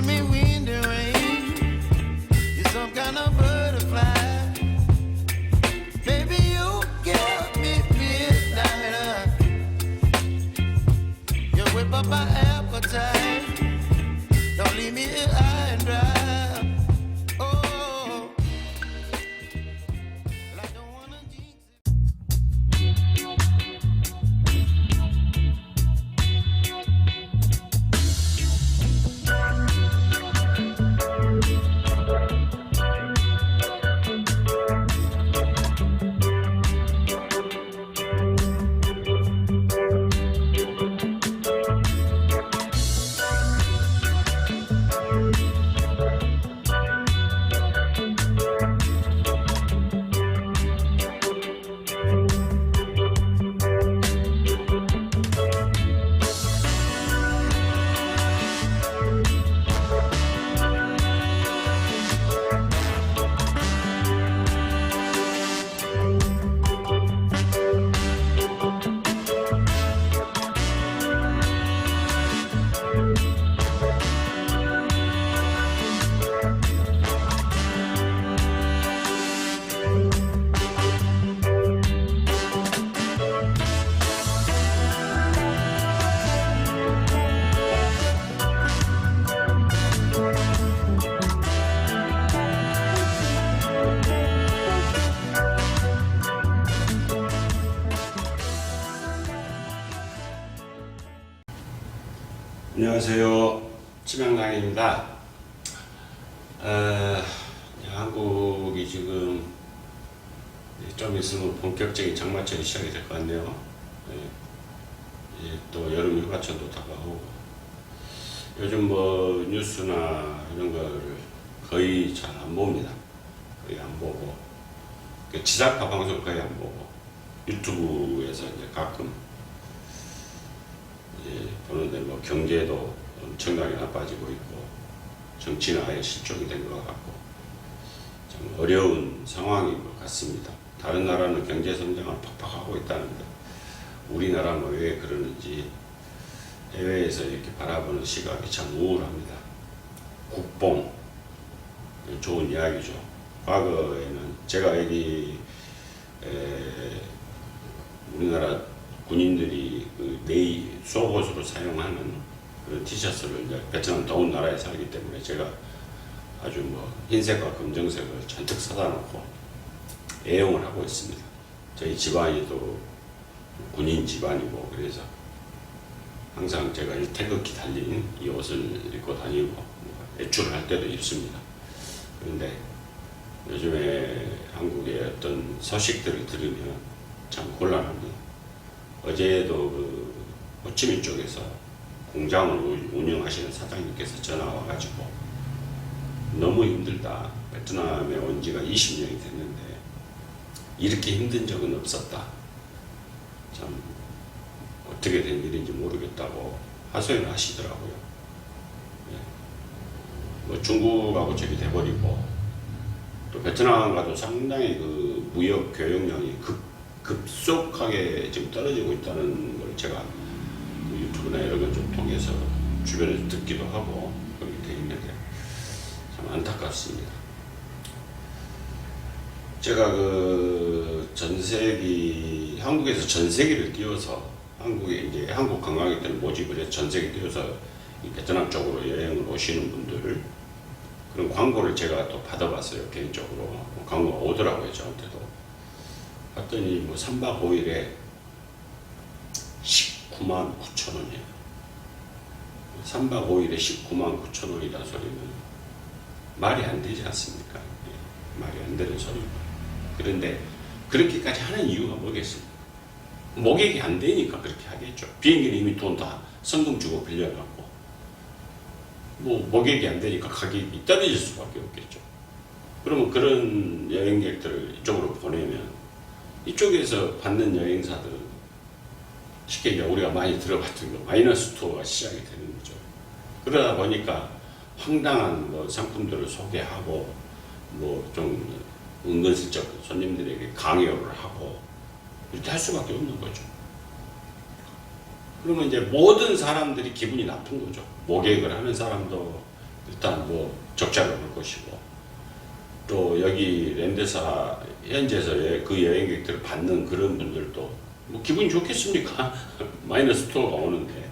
giving me wind and rain. You're some kind of butterfly. Baby, you give me midnight. You whip up my appetite. Don't leave me here high and dry. Oh, well, I don't wanna jinx it. 안녕하세요. 치명랑입니다. 한국이 지금 좀 있으면 본격적인 장마철이 시작이 될 것 같네요. 이제 또 여름 휴가철도 다가오고, 요즘 뭐 뉴스나 이런 거를 거의 잘 안 봅니다. 거의 안 보고, 지상파 방송을 거의 안 보고, 유튜브에서 이제 가끔 보는데, 뭐 경제도 엄청나게 나빠지고 있고 정치는 아예 실종이 된 것 같고 참 어려운 상황인 것 같습니다. 다른 나라는 경제 성장을 팍팍 하고 있다는데 우리나라는 왜 그러는지 해외에서 이렇게 바라보는 시각이 참 우울합니다. 국뽕, 좋은 이야기죠. 과거에는 제가 여기 우리나라 군인들이 그 속옷으로 사용하는 그런 티셔츠를 이제 베트남 더운 나라에 살기 때문에 제가 아주 뭐 흰색과 검정색을 잔뜩 사다 놓고 애용을 하고 있습니다. 저희 집안이 또 군인 집안이고, 그래서 항상 제가 이 태극기 달린 이 옷을 입고 다니고 외출을 할 때도 입습니다. 그런데 요즘에 한국의 어떤 소식들을 들으면 참 곤란합니다. 어제도 그 호치민 쪽에서 공장을 운영하시는 사장님께서 전화 와가지고 너무 힘들다. 베트남에 온 지가 20년이 됐는데 이렇게 힘든 적은 없었다. 참 어떻게 된 일인지 모르겠다고 하소연을 하시더라고요. 뭐 중국하고 저기 돼버리고, 또 베트남과도 상당히 그 무역 교역량이 급속하게 지금 떨어지고 있다는 걸 제가 유튜브나 이런 걸 좀 통해서 주변에서 듣기도 하고 그렇게 돼 있는데 참 안타깝습니다. 제가 그 전세기, 한국에서 전세기를 띄워서 한국에 이제 한국 관광객들 모집을 해서 전세기 띄워서 이 베트남 쪽으로 여행을 오시는 분들 그런 광고를 제가 또 받아봤어요. 개인적으로 광고가 오더라고요, 저한테도. 봤더니 뭐 3박 5일에 19만 9천 원이에요. 3박 5일에 19만 9천 원이라는 소리는 말이 안 되지 않습니까? 말이 안 되는 소리고. 그런데 그렇게까지 하는 이유가 뭐겠습니까? 목액이 안 되니까 그렇게 하겠죠. 비행기는 이미 돈 다 성금 주고 빌려갖고 뭐 목액이 안 되니까 가격이 떨어질 수밖에 없겠죠. 그러면 그런 여행객들을 이쪽으로 보내면 이쪽에서 받는 여행사들은 쉽게 이제 우리가 많이 들어봤던 거 마이너스 투어가 시작이 되는 거죠. 그러다 보니까 황당한 뭐 상품들을 소개하고 뭐 좀 은근슬쩍 손님들에게 강요를 하고 이렇게 할 수밖에 없는 거죠. 그러면 이제 모든 사람들이 기분이 나쁜 거죠. 모객을 하는 사람도, 일단 뭐 적자를 볼 것이고, 또 여기 랜드사 현지에서 그 여행객들을 받는 그런 분들도 뭐 기분이 좋겠습니까? 마이너스 투어가 오는데,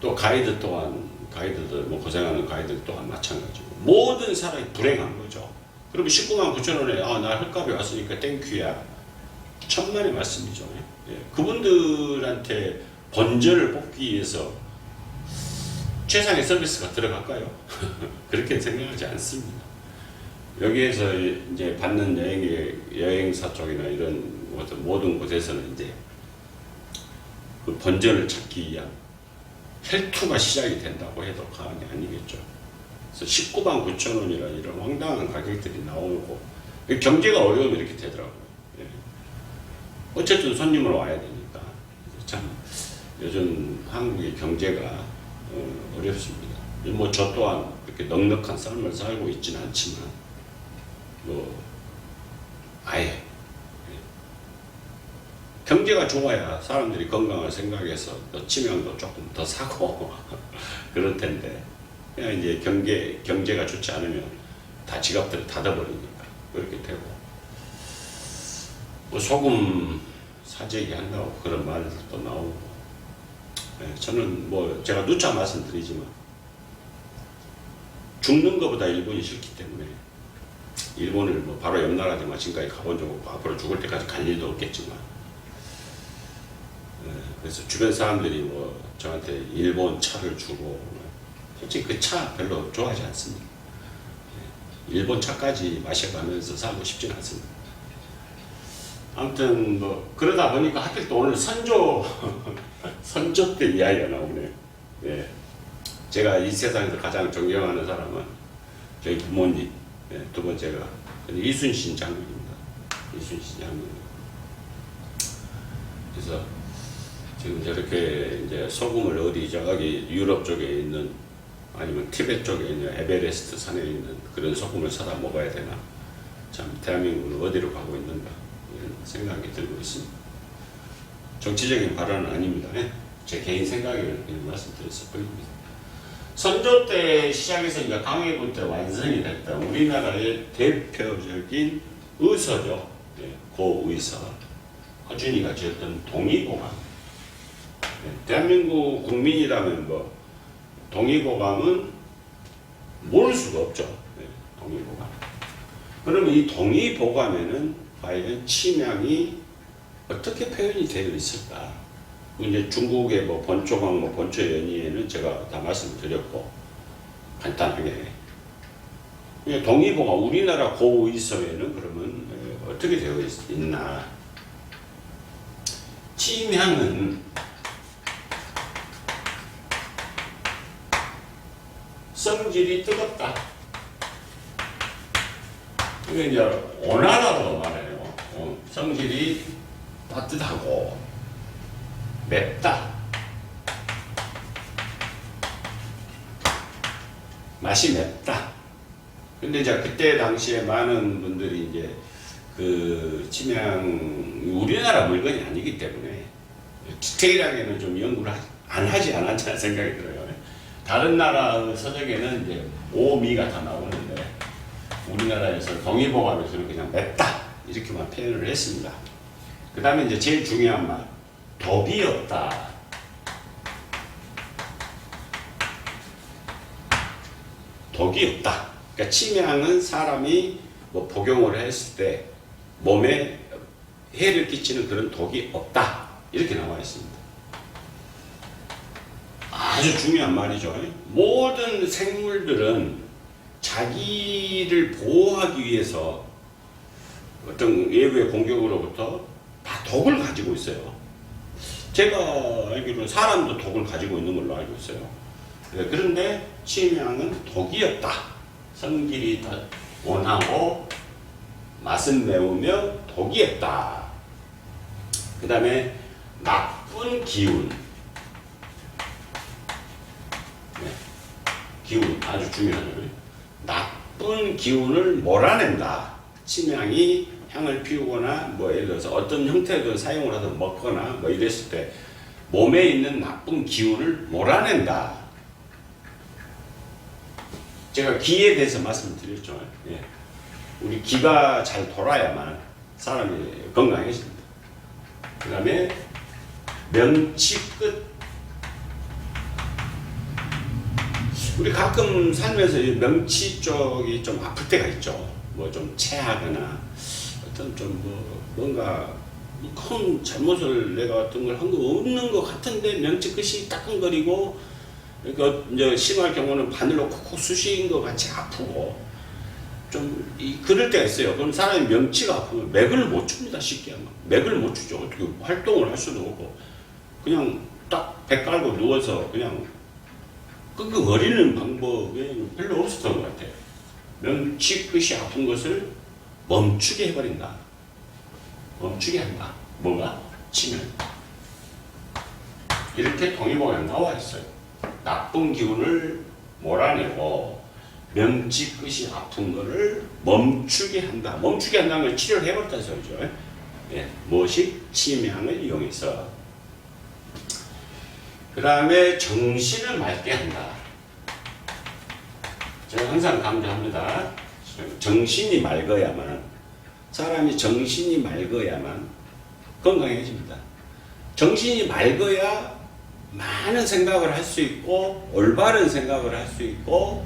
또 가이드 또한 가이드들 뭐 고생하는 가이드 또한 마찬가지고, 모든 사람이 불행한 거죠. 그러면 19만 9천 원에 나 헐값에 왔으니까 땡큐야, 천만의 말씀이죠. 예. 그분들한테 번전을 뽑기 위해서 최상의 서비스가 들어갈까요? 그렇게 생각하지 않습니다. 여기에서 이제 받는 여행사 쪽이나 이런 모든 곳에서는 이제 그 번전을 찾기 위한 혈투가 시작이 된다고 해도 과언이 아니겠죠. 그래서 19만 9천 원이라 이런 황당한 가격들이 나오고, 경제가 어려우면 이렇게 되더라고요. 예. 어쨌든 손님을 와야 되니까. 참 요즘 한국의 경제가 어렵습니다. 뭐 저 또한 그렇게 넉넉한 삶을 살고 있지는 않지만, 뭐 아예 경제가 좋아야 사람들이 건강을 생각해서 또 치명도 조금 더 사고 그럴 텐데, 그냥 이제 경제가 좋지 않으면 다 지갑들을 닫아버리니까 그렇게 되고, 뭐 소금 사재기 한다고 그런 말도 나오고. 저는 뭐 제가 누차 말씀드리지만 죽는 것보다 일본이 싫기 때문에, 일본을 뭐 바로 옆 나라지만 지금까지 가본 적 없고 앞으로 죽을 때까지 갈 일도 없겠지만, 그래서 주변 사람들이 뭐 저한테 일본 차를 주고, 솔직히 그 차 별로 좋아하지 않습니다. 일본 차까지 마셔가면서 살고 싶진 않습니다. 아무튼 뭐 그러다 보니까 하필 또 오늘 선조 때 이야기가 나오네요. 예. 제가 이 세상에서 가장 존경하는 사람은 저희 부모님, 두 번째가 이순신 장군입니다. 이순신 장군. 그래서 지금 저렇게 이제 소금을 어디 저기 유럽 쪽에 있는, 아니면 티베트 쪽에 있는 에베레스트 산에 있는 그런 소금을 사다 먹어야 되나, 참 대한민국은 어디로 가고 있는가 이런 생각이 들고 있습니다. 정치적인 발언은 아닙니다. 제 개인 생각을 그냥 말씀드렸을 뿐입니다. 선조 때 시작해서 이제 강해군 때 완성이 됐던 우리나라의 대표적인 의서죠. 고의서 허준이가 지었던 동의보감. 대한민국 국민이라면 뭐 동의보감은 모를 수가 없죠. 동의보감. 그러면 이 동의보감에는 과연 침향이 어떻게 표현이 되어 있을까? 이제 중국의 뭐 본초강, 뭐 본초연의에는 제가 다 말씀드렸고, 간단하게. 동의보감, 우리나라 고의서에는 그러면 어떻게 되어 있나? 침향은 성질이 뜨겁다. 이게 이제 온화라고 말해요. 성질이 따뜻하고 맵다. 맛이 맵다. 근데 이제 그때 당시에 많은 분들이 이제 그 침향 우리나라 물건이 아니기 때문에 디테일하게는 좀 연구를 안 하지 않았나 생각이 들어요. 다른 나라 서적에는 이제 오미가 다 나오는데, 우리나라에서 동의보감에서는 그냥 맵다 이렇게만 표현을 했습니다. 그 다음에 이제 제일 중요한 말, 덕이 없다. 덕이 없다. 그러니까 침향은 사람이 뭐 복용을 했을 때 몸에 해를 끼치는 그런 독이 없다. 이렇게 나와 있습니다. 아주 중요한 말이죠. 모든 생물들은 자기를 보호하기 위해서 어떤 외부의 공격으로부터 다 독을 가지고 있어요. 제가 알기로는 사람도 독을 가지고 있는 걸로 알고 있어요. 그런데 침향은 독이 없다. 성질이 더 온하고 맛은 매우며 독이 없다. 그 다음에 나쁜 기운. 기운 아주 중요하죠. 나쁜 기운을 몰아낸다. 침향이 향을 피우거나 뭐 예를 들어서 어떤 형태든 사용을 하든 먹거나 뭐 이랬을 때 몸에 있는 나쁜 기운을 몰아낸다. 제가 기에 대해서 말씀드렸죠. 예. 우리 기가 잘 돌아야만 사람이 건강해집니다. 그 다음에 명치 끝. 우리 가끔 살면서 이 명치 쪽이 좀 아플 때가 있죠. 뭐 좀 체하거나 어떤 좀 뭔가 큰 잘못을 내가 어떤 걸 한 거 없는 것 같은데 명치 끝이 따끔거리고, 그러니까 이제 심할 경우는 바늘로 콕콕 쑤신 것 같이 아프고 좀 그럴 때가 있어요. 그럼 사람이 명치가 아프면 맥을 못 줍니다. 쉽게 하면 맥을 못 주죠. 어떻게 활동을 할 수도 없고 그냥 딱 배 깔고 누워서 그냥 끙끙거리는 방법이 별로 없었던 것 같아요. 명치 끝이 아픈 것을 멈추게 해버린다. 멈추게 한다. 뭐가? 치면. 이렇게 동의보감에 나와 있어요. 나쁜 기운을 몰아내고 명치 끝이 아픈 것을 멈추게 한다. 멈추게 한다는 걸 치료를 해버렸다는 소리죠. 예, 무엇이? 치명을 이용해서. 그 다음에 정신을 맑게 한다. 제가 항상 강조합니다. 정신이 맑아야만, 사람이 정신이 맑아야만 건강해집니다. 정신이 맑아야 많은 생각을 할 수 있고 올바른 생각을 할 수 있고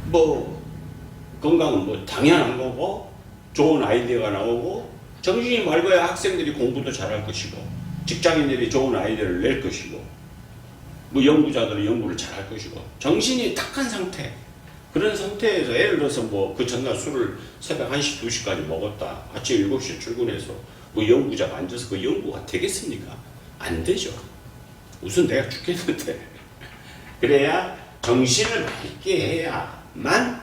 뭐 건강은 뭐 당연한 거고 좋은 아이디어가 나오고, 정신이 맑아야 학생들이 공부도 잘할 것이고 직장인들이 좋은 아이디어를 낼 것이고 뭐 연구자들은 연구를 잘할 것이고, 정신이 탁한 상태, 그런 상태에서 예를 들어서 뭐 그 전날 술을 새벽 1시, 2시까지 먹었다. 아침 7시에 출근해서 뭐 연구자가 앉아서 그 연구가 되겠습니까? 안 되죠. 우선 내가 죽겠는데. 그래야 정신을 맑게 해야만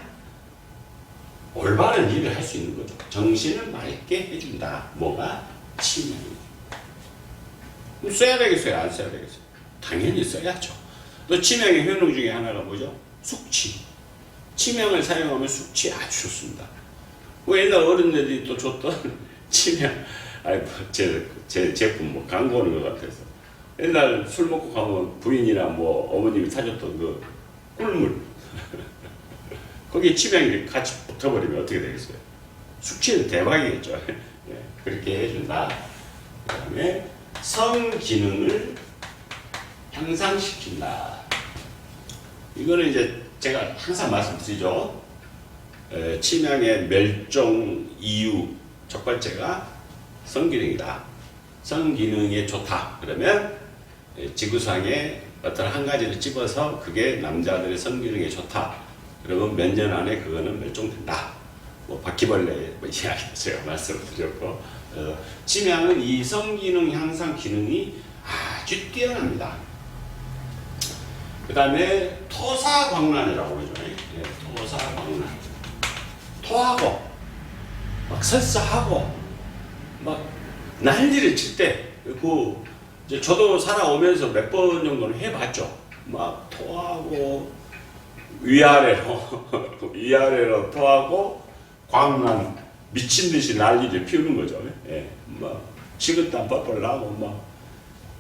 올바른 일을 할 수 있는 거죠. 정신을 맑게 해준다. 뭐가? 치명입니다. 그럼 써야 되겠어요? 안 써야 되겠어요? 당연히 써야죠. 또 치명의 효능 중에 하나가 뭐죠? 숙취. 치명을 사용하면 숙취 아주 좋습니다. 뭐 옛날 어른들이 또 줬던 치명, 제 제품 뭐 광고하는 것 같아서, 옛날 술 먹고 가면 부인이나 뭐 어머님이 사줬던 그 꿀물 거기에 치명이 같이 붙어버리면 어떻게 되겠어요? 숙취는 대박이겠죠. 네, 그렇게 해준다. 그 다음에 성기능을 향상시킨다. 이거는 이제 제가 항상 말씀드리죠. 치명의 멸종 이유 첫 번째가 성기능이다. 성기능이 좋다. 그러면 지구상에 어떤 한 가지를 집어서 그게 남자들의 성기능이 좋다. 그러면 몇 년 안에 그거는 멸종된다. 뭐 바퀴벌레 뭐 이야기 제가 말씀을 드렸고, 치명은 이 성기능 향상 기능이 아주 뛰어납니다. 그 다음에 토사광란이라고 그러죠. 예, 토사광란. 토하고 막 설사하고 막 난리를 칠 때, 이제 저도 살아오면서 몇 번 정도는 해봤죠. 막 토하고 위아래로 토하고 광란 미친 듯이 난리를 피우는 거죠. 예, 막 식은땀 뻘뻘 나고 막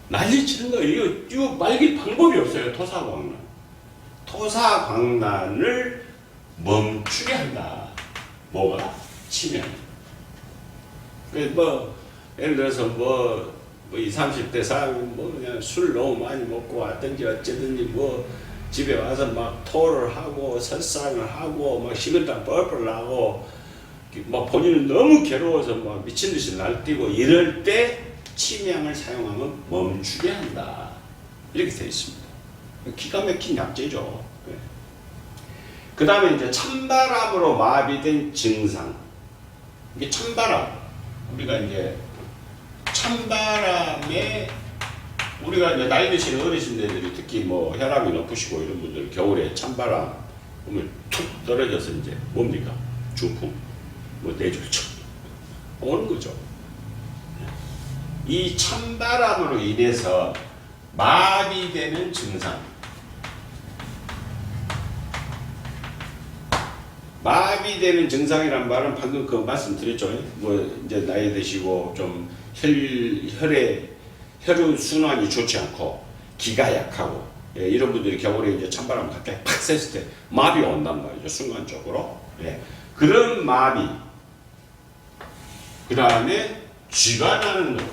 난리 치는 거예요. 이거 말길 방법이 없어요. 토사광란. 토사광란을 멈추게 한다. 뭐가? 치명. 뭐 예를 들어서 뭐 20, 30대 사람이 뭐 그냥 술 너무 많이 먹고 왔든지 어쨌든지 뭐 집에 와서 막 토를 하고 설상을 하고 막 식은땀 뻘뻘 나고 막 본인은 너무 괴로워서 막 미친 듯이 날뛰고 이럴 때 치명을 사용하면 멈추게 한다. 이렇게 되어 있습니다. 기가 막힌 약재죠. 네. 그 다음에 이제 찬바람으로 마비된 증상. 이게 찬바람. 우리가 이제 찬바람에 우리가 이제 나이 드신 어르신들이 특히 뭐 혈압이 높으시고 이런 분들 겨울에 찬바람 보면 툭 떨어져서 이제 뭡니까? 중풍, 뭐 뇌졸중 오는 거죠. 이 찬바람으로 인해서 마비되는 증상. 마비되는 증상이란 말은 방금 그 말씀드렸죠. 뭐 이제 나이 드시고 좀 혈류 순환이 좋지 않고 기가 약하고 예, 이런 분들이 겨울에 이제 찬바람 가까이 팍 쐈을 때 마비가 온단 말이죠. 순간적으로. 예, 그런 마비. 그 다음에 쥐가 나는 거.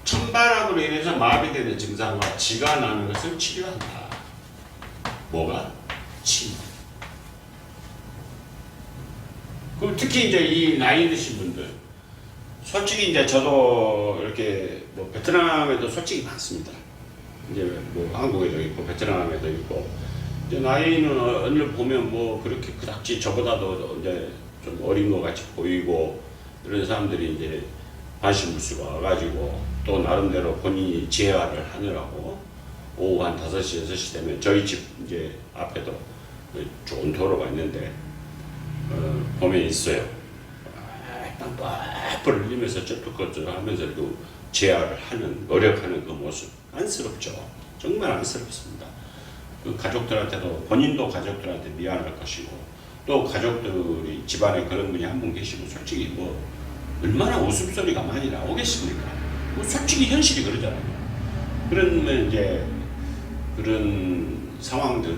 찬바람으로 인해서 마비되는 증상과 쥐가 나는 것을 치료한다. 뭐가? 침. 그럼 특히 이제 이 나이 드신 분들, 솔직히 이제 저도 이렇게 뭐 베트남에도 솔직히 많습니다. 이제 뭐 한국에도 있고 베트남에도 있고, 이제 나이는 어느 보면 뭐 그렇게 그닥지 저보다도 이제 좀 어린 것 같이 보이고 이런 사람들이 이제 반신불수가 와가지고 또 나름대로 본인이 재활을 하느라고 오후 한 5시, 6시 되면 저희 집 이제 앞에도 좋은 도로가 있는데 보면 있어요. 땀을 흘리면서 쩔뚝쩔뚝 하면서 그 재활을 하는, 노력하는 그 모습 안쓰럽죠. 정말 안쓰럽습니다. 그 가족들한테도, 본인도 가족들한테 미안할 것이고, 또 가족들이 집안에 그런 분이 한 분 계시면 솔직히 뭐 얼마나 웃음소리가 많이 나오겠습니까? 뭐 솔직히 현실이 그러잖아요. 그러면 이제 그런 상황들,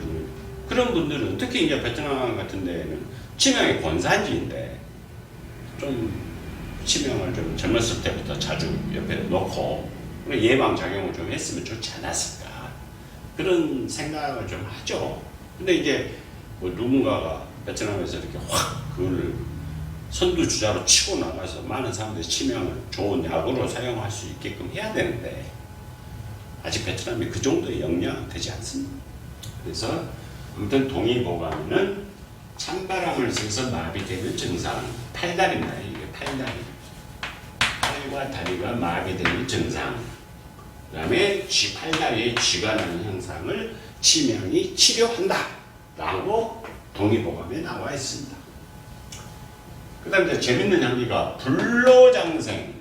그런 분들은 특히 이제 베트남 같은 데는 치명이 권산지인데 좀 치명을 좀 젊었을 때부터 자주 옆에 놓고 예방작용을 좀 했으면 좋지 않았을까, 그런 생각을 좀 하죠. 근데 이제 뭐 누군가가 베트남에서 이렇게 확 그걸 선두주자로 치고 나가서 많은 사람들이 치명을 좋은 약으로 사용할 수 있게끔 해야 되는데 아직 베트남이 그 정도의 역량은 되지 않습니다. 그래서 아무튼 동의보감은 찬바람을 쐬서 마비되는 증상, 팔다리입니다. 이게 팔다리. 팔과 다리가 마비되는 증상. 그 다음에 팔다리에 쥐가 나는 현상을 치명이 치료한다 라고 동의보감에 나와 있습니다. 그 다음에 이제 재밌는 향기가 불로장생.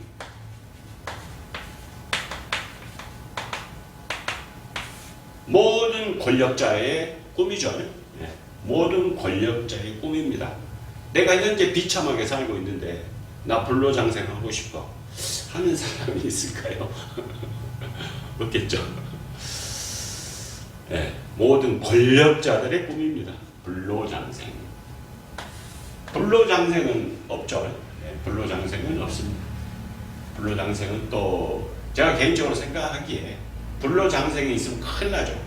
모든 권력자의 꿈이죠. 네. 모든 권력자의 꿈입니다. 내가 현재 비참하게 살고 있는데 나 불로장생하고 싶어 하는 사람이 있을까요? 없겠죠. 네. 모든 권력자들의 꿈입니다. 불로장생. 불로장생은 없죠. 네. 불로장생은 없습니다. 불로장생은 또 제가 개인적으로 생각하기에 불로장생이 있으면 큰일 나죠.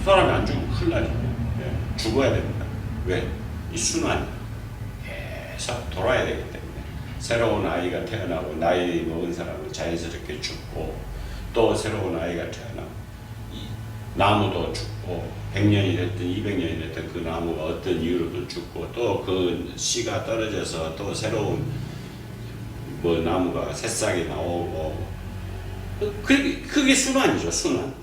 사람이 안 죽으면 큰일 나죠. 네, 죽어야 됩니다. 왜? 이 순환이 계속 돌아야 되기 때문에 새로운 아이가 태어나고 나이 먹은 사람은 자연스럽게 죽고 또 새로운 아이가 태어나고 나무도 죽고 100년이 됐든 200년이 됐든 그 나무가 어떤 이유로든 죽고 또 그 씨가 떨어져서 또 새로운 뭐 나무가 새싹이 나오고 그게 순환이죠. 순환.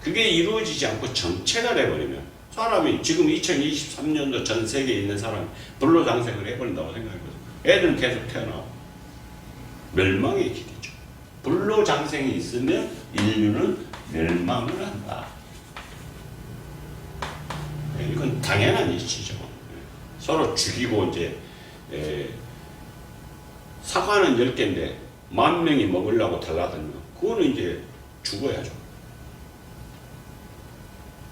그게 이루어지지 않고 정체가 돼버리면 사람이 지금 2023년도 전 세계에 있는 사람이 불로장생을 해버린다고 생각해보세요. 애들은 계속 태어나고 멸망의 길이죠. 불로장생이 있으면 인류는 멸망을 한다. 이건 당연한 이치죠. 서로 죽이고 이제 사과는 10개인데 10,000명이 먹으려고 달라들면 그거는 이제 죽어야죠.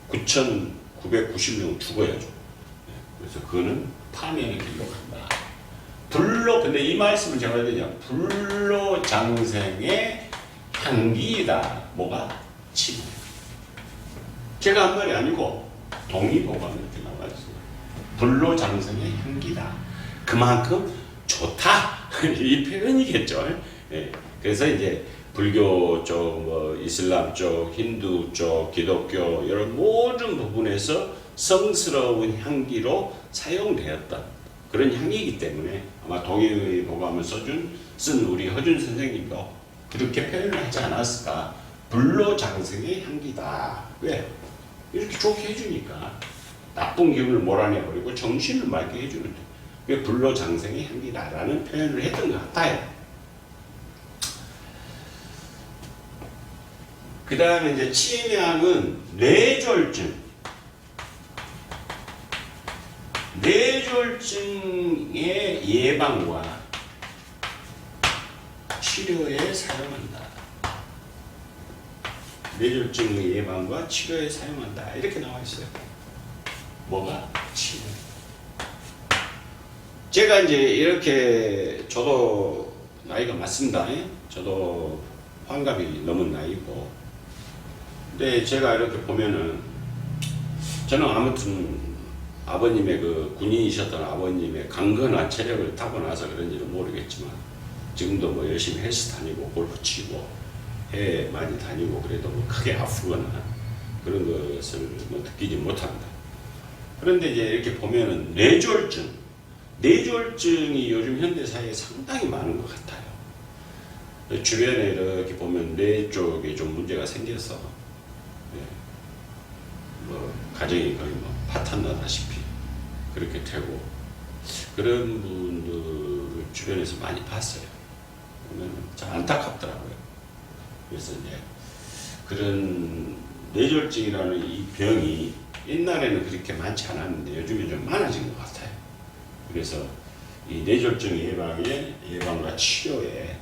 9,990명 죽어야죠. 그래서 그거는 파멸의 길로 간다. 근데 이 말씀을 제가 해야 되냐. 불로장생의 향기이다. 뭐가? 침. 제가 한 말이 아니고 동의보감에 이렇게 나와 있어요. 불로장생의 향기다. 그만큼 좋다. 이 표현이겠죠. 예. 그래서 이제 불교 쪽, 뭐 이슬람 쪽, 힌두 쪽, 기독교 이런 모든 부분에서 성스러운 향기로 사용되었던 그런 향이기 때문에 아마 동의보감을 쓴 우리 허준 선생님도 그렇게 표현을 하지 않았을까. 불로장생의 향기다. 왜? 이렇게 좋게 해주니까 나쁜 기운을 몰아내버리고 정신을 맑게 해주는데 왜 불로장생의 향기다라는 표현을 했던 것 같아요. 그 다음에 이제 치명은 뇌졸중. 뇌졸중의 예방과 치료에 사용한다. 뇌졸중의 예방과 치료에 사용한다. 이렇게 나와 있어요. 뭐가? 치료. 제가 이제 이렇게 저도 나이가 많습니다. 저도 환갑이 넘은 나이고. 근데 제가 이렇게 보면은 저는 아무튼 아버님의 그 군인이셨던 아버님의 강건한 체력을 타고나서 그런지는 모르겠지만 지금도 뭐 열심히 헬스 다니고 골프 치고 해외 많이 다니고 그래도 뭐 크게 아프거나 그런 것을 뭐 느끼지 못합니다. 그런데 이제 이렇게 보면은 뇌졸중이 요즘 현대사회에 상당히 많은 것 같아요. 주변에 이렇게 보면 뇌 쪽에 좀 문제가 생겨서 뭐 가정이 거의 뭐 파탄 나다시피 그렇게 되고 그런 분들을 주변에서 많이 봤어요. 보면 참 안타깝더라고요. 그래서 이제 그런 뇌졸중이라는 이 병이 옛날에는 그렇게 많지 않았는데 요즘에 좀 많아진 것 같아요. 그래서 이 뇌졸중 예방과 치료에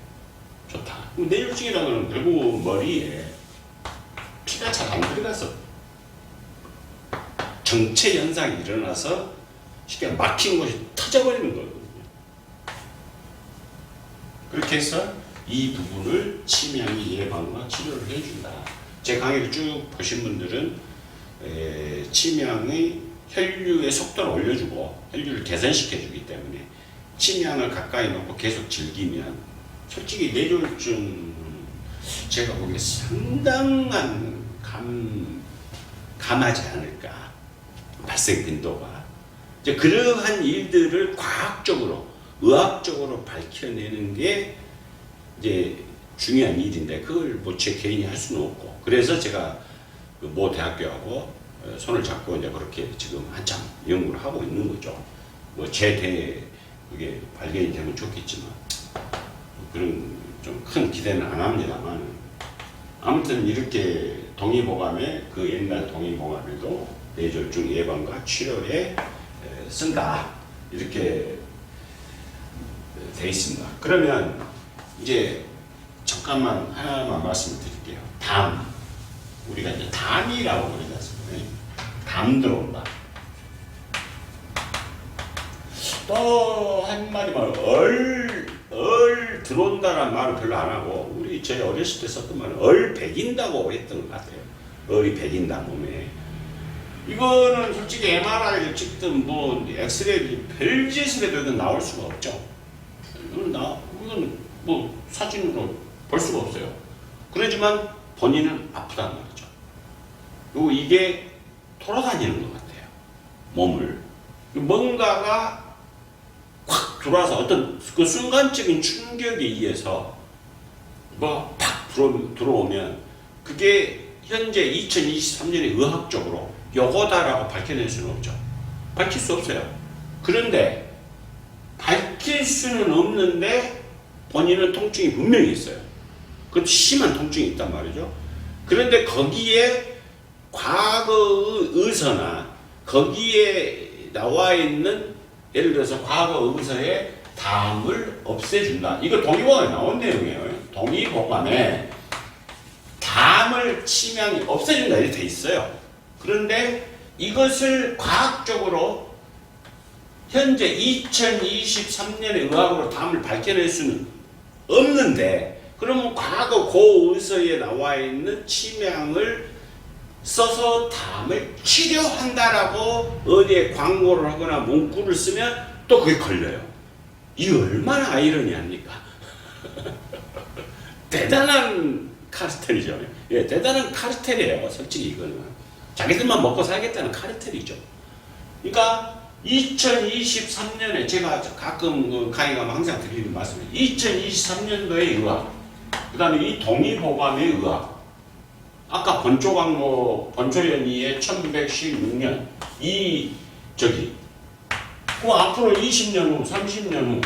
좋다. 뇌졸중이라는 건 결국 머리에 피가 잘 안 들어가서 정체 현상이 일어나서 쉽게 막힌 곳이 터져버리는 거거든요. 그렇게 해서 이 부분을 치명이 예방과 치료를 해준다. 제 강의를 쭉 보신 분들은 치명의 혈류의 속도를 올려주고 혈류를 개선시켜주기 때문에 치명을 가까이 놓고 계속 즐기면 솔직히 뇌졸중 제가 보기에 상당한 감하지 않을까. 발생 빈도가 이제 그러한 일들을 과학적으로 의학적으로 밝혀내는 게 이제 중요한 일인데 그걸 뭐 제 개인이 할 수는 없고 그래서 제가 그 모 대학교하고 손을 잡고 이제 그렇게 지금 한참 연구를 하고 있는 거죠. 뭐 제대 그게 발견이 되면 좋겠지만 그런 좀 큰 기대는 안 합니다만 아무튼 이렇게 동의보감에 그 옛날 동의보감에도 뇌졸중 예방과 치료에 쓴다 이렇게 돼 있습니다. 그러면 이제 잠깐만 하나만 말씀을 드릴게요. 담 우리가 이제 담이라고 그러지 않습니까? 담 들어온다. 또 한마디 말 얼 들어온다라는 말은 별로 안 하고 우리 저희 어렸을 때 썼던 말은 얼 배긴다고 했던 것 같아요. 얼이 배긴다 몸에. 이거는 솔직히 MRI를 찍든 뭐 엑스레이를 별짓을 해도 이건 나올 수가 없죠. 이건 뭐 사진으로 볼 수가 없어요. 그러지만 본인은 아프단 말이죠. 그리고 이게 돌아다니는 것 같아요. 몸을. 뭔가가 확 들어와서 어떤 그 순간적인 충격에 의해서 뭐 팍 들어오면 그게 현재 2023년에 의학적으로 요거다라고 밝혀낼 수는 없죠. 밝힐 수 없어요. 그런데 밝힐 수는 없는데 본인은 통증이 분명히 있어요. 그것도 심한 통증이 있단 말이죠. 그런데 거기에 과거 의서나 거기에 나와 있는 예를 들어서 과거 의서의 담을 없애준다. 이거 동의보감에 나온 내용이에요. 동의보감에 담을 치명이 없애준다 이렇게 돼 있어요. 그런데 이것을 과학적으로 현재 2023년의 의학으로 담을 밝혀낼 수는 없는데 그러면 과거 고 의서에 나와 있는 치명을 써서 담을 치료한다라고 어디에 광고를 하거나 문구를 쓰면 또 그게 걸려요. 이 얼마나 아이러니합니까? 대단한 카르텔이죠. 예, 대단한 카르텔이에요. 솔직히 이거는 자기들만 먹고 살겠다는 카르텔이죠. 그러니까 2023년에 제가 가끔 강의 가면 항상 드리는 말씀이 2023년도의 의학, 그 다음에 이 동의보감의 의학, 아까 본초연이의 1116년 그 앞으로 20년 후, 30년 후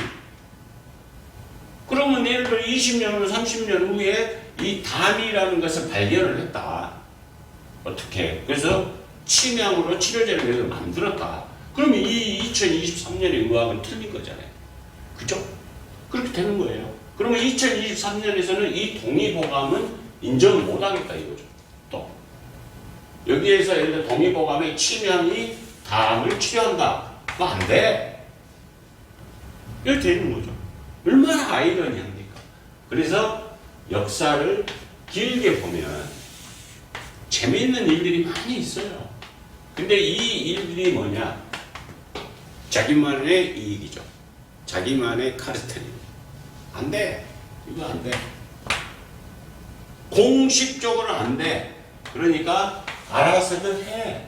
그러면 예를 들어 20년 후, 30년 후에 이 담이라는 것을 발견을 했다. 어떻게? 그래서 치명으로 치료제를 만들었다. 그러면 이 2023년의 의학은 틀린 거잖아요. 그죠? 그렇게 되는 거예요. 그러면 2023년에서는 이 동의보감은 인정 못하겠다 이거죠. 또 여기에서 예를 들어 동의보감의 치명이 다음을 치료한다. 그거 안 돼. 이렇게 되는 거죠. 얼마나 아이러니합니까? 그래서 역사를 길게 보면 재미있는 일들이 많이 있어요. 근데 이 일들이 뭐냐? 자기만의 이익이죠. 자기만의 카르텔입니다. 안 돼. 이거 안 돼. 공식적으로 안 돼. 그러니까 알아서는 해.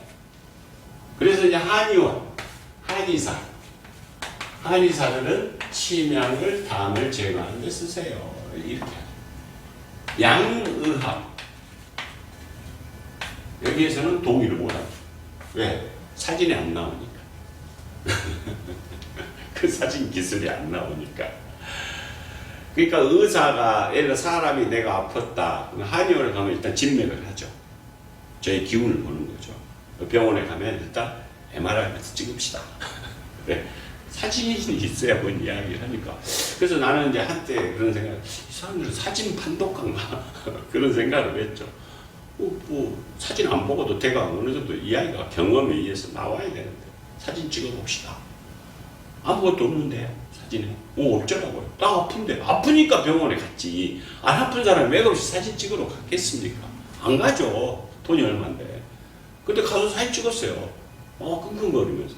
그래서 이제 한의원, 한의사들은 치명을, 담을 제거하는 데 쓰세요. 이렇게. 양의학. 여기에서는 동의를 못하죠. 왜? 사진이 안 나오니까. 그 사진 기술이 안 나오니까. 그러니까 의사가 예를 들어 사람이 내가 아팠다. 한의원에 가면 일단 진맥을 하죠. 저희 기운을 보는 거죠. 병원에 가면 일단 MRI부터 찍읍시다. 그래. 사진이 있어야 뭔 이야기를 하니까. 그래서 나는 이제 한때 그런 생각, 이 사람들은 사진 판독관가? 그런 생각을 했죠. 뭐 사진 안 보고도 대강 어느 정도 이야기가 경험에 의해서 나와야 되는데 사진 찍어봅시다. 아무것도 없는데 사진에 없더라고요. 나 아픈데 아프니까 병원에 갔지. 안 아픈 사람이 왜 그렇게 사진 찍으러 갔겠습니까? 안 가죠. 돈이 얼만데. 근데 가서 사진 찍었어요. 끙끙거리면서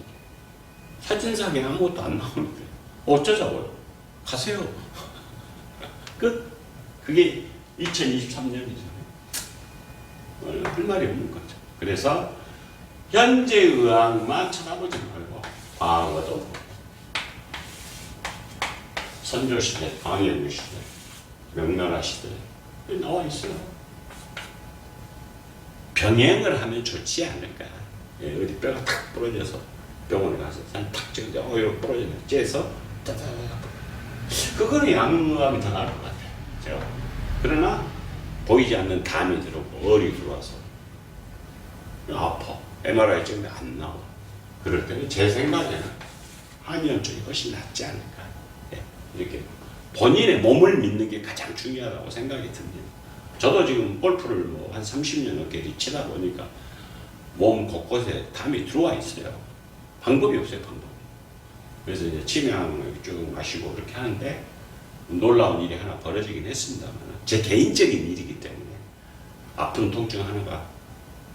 사진상에 아무것도 안 나오는데 어쩌자고요. 가세요. 끝. 그게 2023년이죠. 할 말이 없는 거죠. 그래서 현재 의학만 쳐다보지 말고 과거도 선조시대, 광해군시대, 명나라 시대 나와 있어요. 병행을 하면 좋지 않을까. 어디 뼈가 탁 부러져서 병원에 가서 탁 찍는데 이거 부러지네. 째서 짜자자. 그거는 양의학이 더 나을 것 같아요. 제가. 그러나 보이지 않는 담이 들어오고 얼이 들어와서 아파. MRI 찍는데 안 나와. 그럴 때는 제 생각에는 한의원 쪽이 훨씬 낫지 않을까. 이렇게 본인의 몸을 믿는 게 가장 중요하다고 생각이 듭니다. 저도 지금 골프를 뭐 한 30년 넘게 치다 보니까 몸 곳곳에 담이 들어와 있어요. 방법이 없어요, 방법이. 그래서 이제 치명을 쭉 마시고 그렇게 하는데 놀라운 일이 하나 벌어지긴 했습니다만 제 개인적인 일이기 때문에 아픈 통증 하나가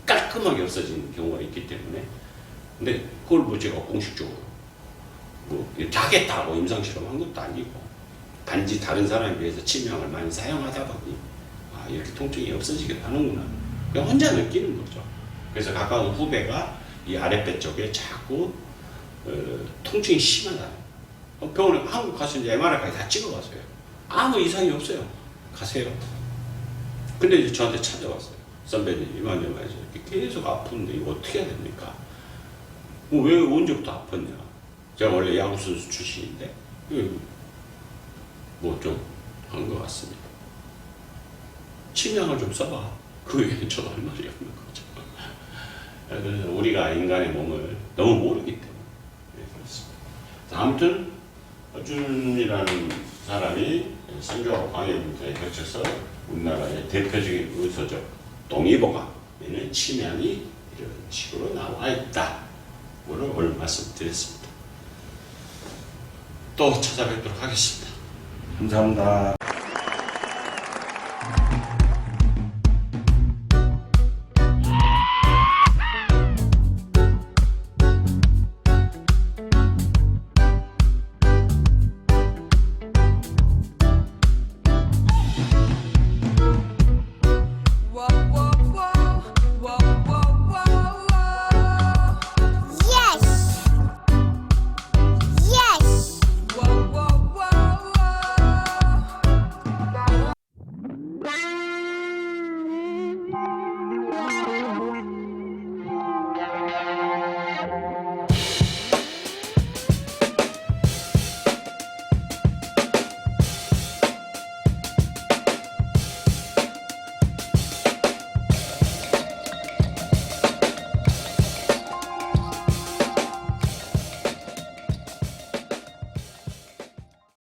깔끔하게 없어지는 경우가 있기 때문에 근데 그걸 뭐 제가 공식적으로 뭐 이렇게 하겠다고 임상실험한 것도 아니고 단지 다른 사람에 비해서 치명을 많이 사용하다 보니 이렇게 통증이 없어지기도 하는구나. 그냥 혼자 느끼는 거죠. 그래서 가까운 후배가 이 아랫배 쪽에 자꾸 통증이 심하다. 병원에 한국 가서 이제 MRI까지 다 찍어봤어요. 아무 이상이 없어요. 가세요. 근데 이제 저한테 찾아왔어요. 선배님, 이만희 말이죠. 계속 아픈데 이거 어떻게 해야 됩니까? 왜 언제부터 아팠냐? 제가 원래 야구선수 출신인데, 뭐 좀 한 것 같습니다. 치명을 좀 써봐. 그 외에는 저도 할 말이 없는 거죠. 그래서 우리가 인간의 몸을 너무 모르기 때문에 그렇습니다. 아무튼 어준이라는 사람이 선조와 광해군대에 거쳐서 우리나라의 대표적인 의소적 동의보감에는 치명이 이런 식으로 나와 있다. 오늘 말씀드렸습니다. 또 찾아뵙도록 하겠습니다. 감사합니다.